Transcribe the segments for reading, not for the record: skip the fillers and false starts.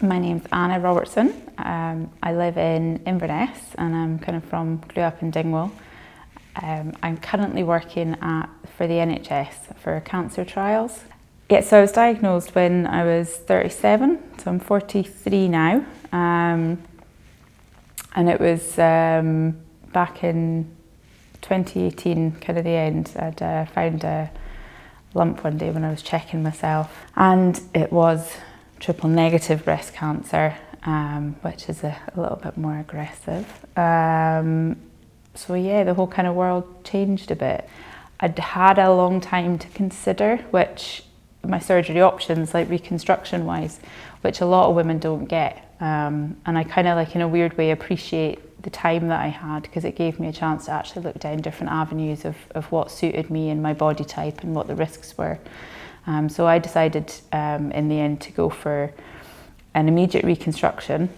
My name's Anna Robertson. I live in Inverness and I'm grew up in Dingwall. I'm currently working for the NHS for cancer trials. Yeah, so I was diagnosed when I was 37, so I'm 43 now. And it was back in 2018, kind of the end. I'd found a lump one day when I was checking myself, and it was triple negative breast cancer, which is a little bit more aggressive. So yeah, the whole kind of world changed a bit. I'd had a long time to consider my surgery options, like reconstruction wise, which a lot of women don't get. And I kind of in a weird way appreciate the time that I had, because it gave me a chance to actually look down different avenues of what suited me and my body type and what the risks were. So I decided in the end to go for an immediate reconstruction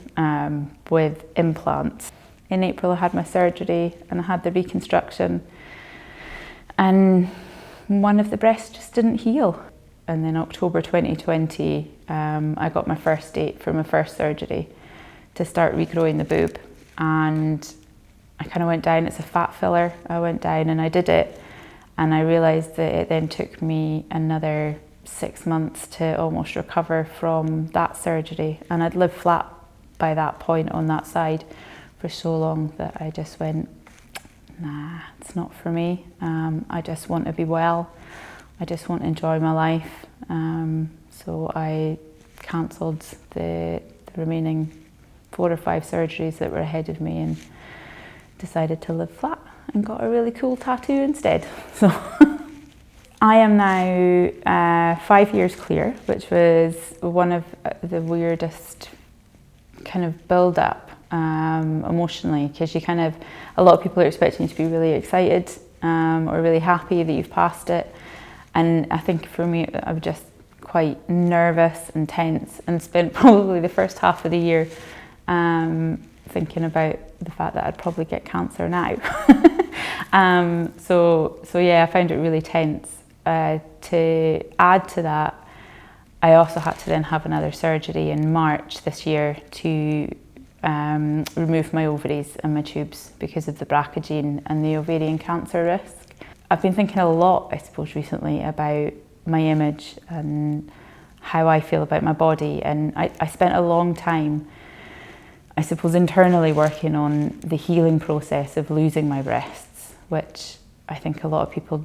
with implants. In April I had my surgery and I had the reconstruction, and one of the breasts just didn't heal. And then October 2020 I got my first date for my first surgery to start regrowing the boob, and I kind of went down. It's a fat filler. I went down and I did it, and I realised that it then took me another 6 months to almost recover from that surgery, and I'd lived flat by that point on that side for so long that I just went, nah, it's not for me. I just want to be well. I just want to enjoy my life. So I cancelled the remaining 4 or 5 surgeries that were ahead of me and decided to live flat and got a really cool tattoo instead. So I am now 5 years clear, which was one of the weirdest kind of build up emotionally, because a lot of people are expecting you to be really excited or really happy that you've passed it. And I think for me, I was just quite nervous and tense, and spent probably the first half of the year thinking about the fact that I'd probably get cancer now. So yeah, I found it really tense. To add to that, I also had to then have another surgery in March this year to remove my ovaries and my tubes because of the BRCA gene and the ovarian cancer risk. I've been thinking a lot, I suppose, recently about my image and how I feel about my body, and I spent a long time, I suppose, internally working on the healing process of losing my breasts, which I think a lot of people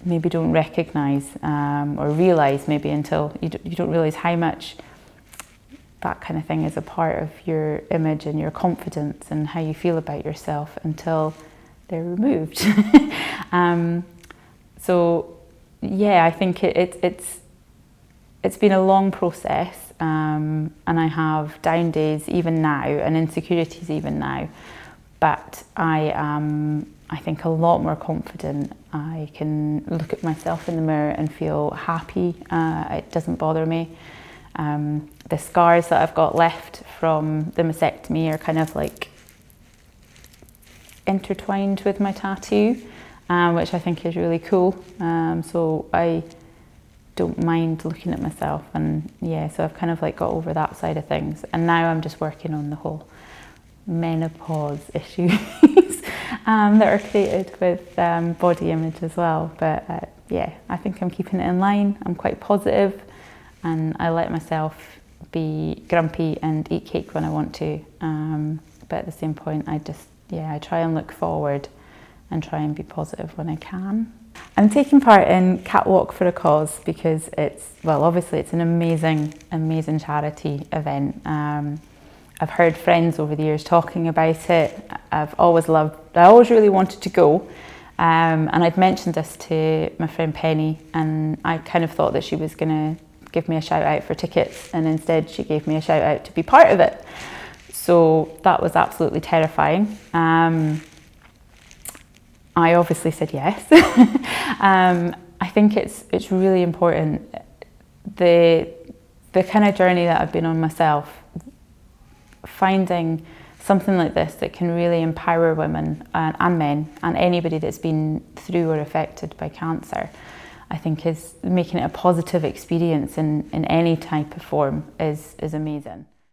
maybe don't recognise or realise maybe until you don't realise how much that kind of thing is a part of your image and your confidence and how you feel about yourself until they're removed. So yeah, I think it's been a long process, and I have down days even now and insecurities even now, but I am, I think, a lot more confident. I can look at myself in the mirror and feel happy. It doesn't bother me. The scars that I've got left from the mastectomy are kind of like intertwined with my tattoo, which I think is really cool. So I don't mind looking at myself, and yeah, so I've kind of got over that side of things, and now I'm just working on the whole menopause issues that are created with body image as well. But yeah, I think I'm keeping it in line. I'm quite positive, and I let myself be grumpy and eat cake when I want to, but at the same point I try and look forward and try and be positive when I can. I'm taking part in Catwalk for a Cause because obviously it's an amazing charity event. I've heard friends over the years talking about it. I always really wanted to go. And I'd mentioned this to my friend Penny, and I kind of thought that she was going to give me a shout out for tickets, and instead she gave me a shout out to be part of it. So that was absolutely terrifying. I obviously said yes. I think it's really important, the kind of journey that I've been on myself, finding something like this that can really empower women and men and anybody that's been through or affected by cancer. I think is making it a positive experience in any type of form is amazing.